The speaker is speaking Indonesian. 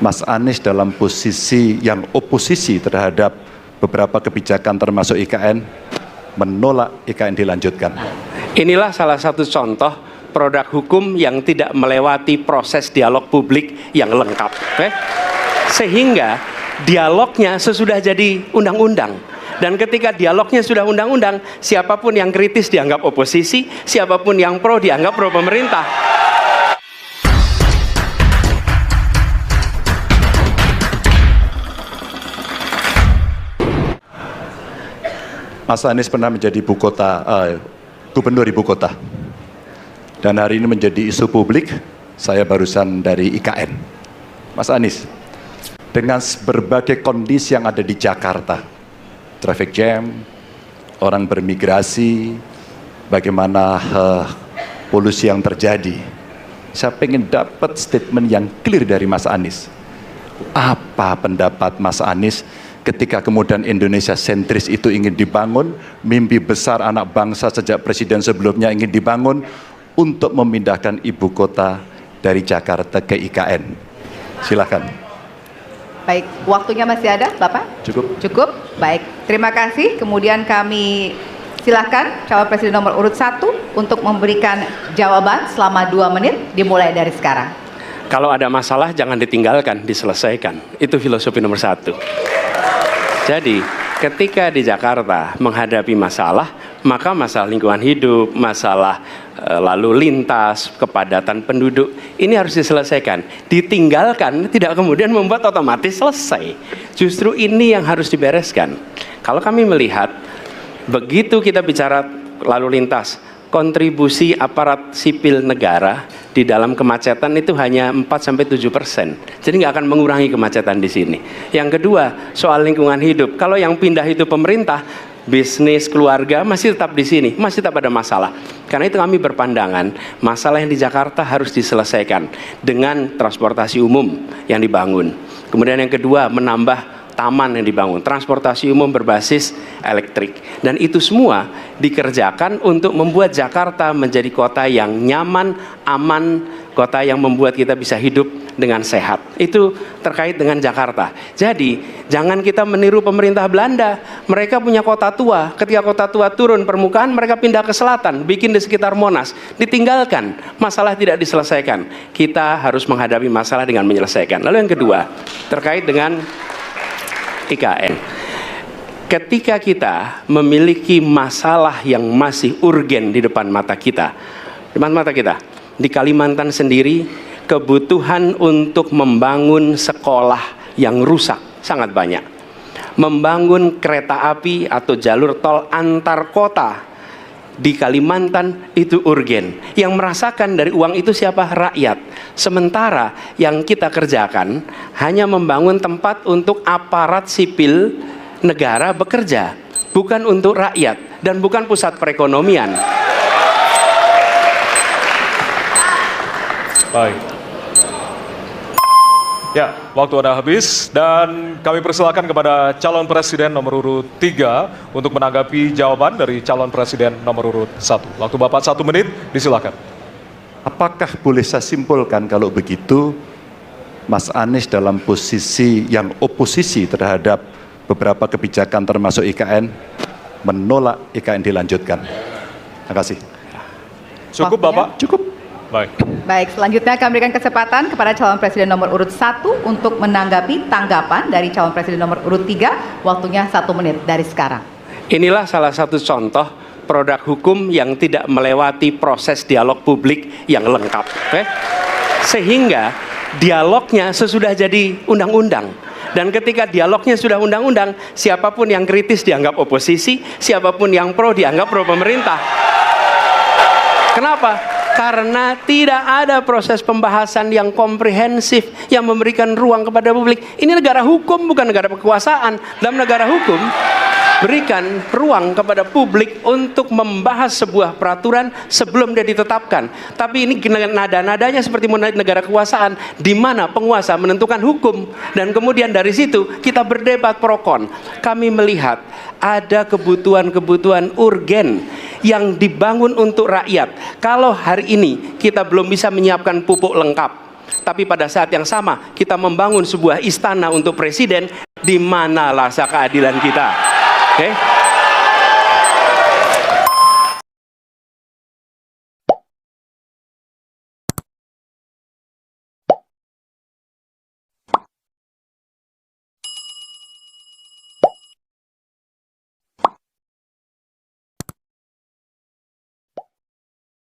Mas Anies dalam posisi yang oposisi terhadap beberapa kebijakan termasuk IKN, menolak IKN dilanjutkan. Inilah salah satu contoh produk hukum yang tidak melewati proses dialog publik yang lengkap. Sehingga dialognya sesudah jadi undang-undang. Dan ketika dialognya sudah undang-undang, siapapun yang kritis dianggap oposisi, siapapun yang pro dianggap pro pemerintah. Mas Anies pernah menjadi gubernur ibu kota. Dan hari ini menjadi isu publik, saya barusan dari IKN. Mas Anies, dengan berbagai kondisi yang ada di Jakarta, traffic jam, orang bermigrasi, bagaimana polusi yang terjadi, saya pengen dapat statement yang clear dari Mas Anies. Apa pendapat Mas Anies ketika kemudian Indonesia sentris itu ingin dibangun, mimpi besar anak bangsa sejak presiden sebelumnya ingin dibangun untuk memindahkan ibu kota dari Jakarta ke IKN. Silakan. Baik, waktunya masih ada, Bapak? Cukup. Cukup. Baik, terima kasih. Kemudian kami silakan calon presiden nomor urut 1 untuk memberikan jawaban selama 2 menit, dimulai dari sekarang. Kalau ada masalah jangan ditinggalkan, diselesaikan. Itu filosofi nomor 1. Jadi, ketika di Jakarta menghadapi masalah, maka masalah lingkungan hidup, masalah lalu lintas, kepadatan penduduk, ini harus diselesaikan. Ditinggalkan tidak kemudian membuat otomatis selesai. Justru ini yang harus dibereskan. Kalau kami melihat, begitu kita bicara lalu lintas, kontribusi aparat sipil negara di dalam kemacetan itu hanya 4-7%. Jadi nggak akan mengurangi kemacetan di sini. Yang kedua, soal lingkungan hidup. Kalau yang pindah itu pemerintah, bisnis, keluarga masih tetap di sini, masih tetap ada masalah. Karena itu kami berpandangan, masalah yang di Jakarta harus diselesaikan dengan transportasi umum yang dibangun. Kemudian yang kedua, menambah taman yang dibangun, transportasi umum berbasis elektrik. Dan itu semua dikerjakan untuk membuat Jakarta menjadi kota yang nyaman, aman, kota yang membuat kita bisa hidup dengan sehat. Itu terkait dengan Jakarta. Jadi, jangan kita meniru pemerintah Belanda. Mereka punya kota tua. Ketika kota tua turun permukaan, mereka pindah ke selatan, bikin di sekitar Monas. Ditinggalkan, masalah tidak diselesaikan. Kita harus menghadapi masalah dengan menyelesaikan. Lalu yang kedua, terkait dengan IKN. Ketika kita memiliki masalah yang masih urgen di depan mata kita, di Kalimantan sendiri, kebutuhan untuk membangun sekolah yang rusak sangat banyak. Membangun kereta api atau jalur tol antar kota di Kalimantan itu urgen. Yang merasakan dari uang itu siapa? Rakyat. Sementara yang kita kerjakan hanya membangun tempat untuk aparat sipil negara bekerja, bukan untuk rakyat dan bukan pusat perekonomian. Baik. Ya, waktu Anda habis dan kami persilakan kepada calon presiden nomor urut 3 untuk menanggapi jawaban dari calon presiden nomor urut 1. Waktu Bapak 1 menit, disilakan. Apakah boleh saya simpulkan kalau begitu, Mas Anies dalam posisi yang oposisi terhadap beberapa kebijakan termasuk IKN, menolak IKN dilanjutkan? Terima kasih. Cukup Bapak? Cukup. Baik. Baik, selanjutnya kami berikan kesempatan kepada calon presiden nomor urut 1 untuk menanggapi tanggapan dari calon presiden nomor urut 3. Waktunya 1 menit dari sekarang. Inilah salah satu contoh produk hukum yang tidak melewati proses dialog publik yang lengkap. Sehingga dialognya sesudah jadi undang-undang. Dan ketika dialognya sudah undang-undang, siapapun yang kritis dianggap oposisi, siapapun yang pro dianggap pro pemerintah. Kenapa? Karena tidak ada proses pembahasan yang komprehensif yang memberikan ruang kepada publik. Ini negara hukum, bukan negara kekuasaan. Dalam negara hukum, berikan ruang kepada publik untuk membahas sebuah peraturan sebelum dia ditetapkan. Tapi ini nada-nadanya seperti negara kekuasaan, di mana penguasa menentukan hukum dan kemudian dari situ kita berdebat pro kon. Kami melihat ada kebutuhan-kebutuhan urgen yang dibangun untuk rakyat. Kalau hari ini kita belum bisa menyiapkan pupuk lengkap, tapi pada saat yang sama kita membangun sebuah istana untuk presiden, di mana rasa keadilan kita? Oke?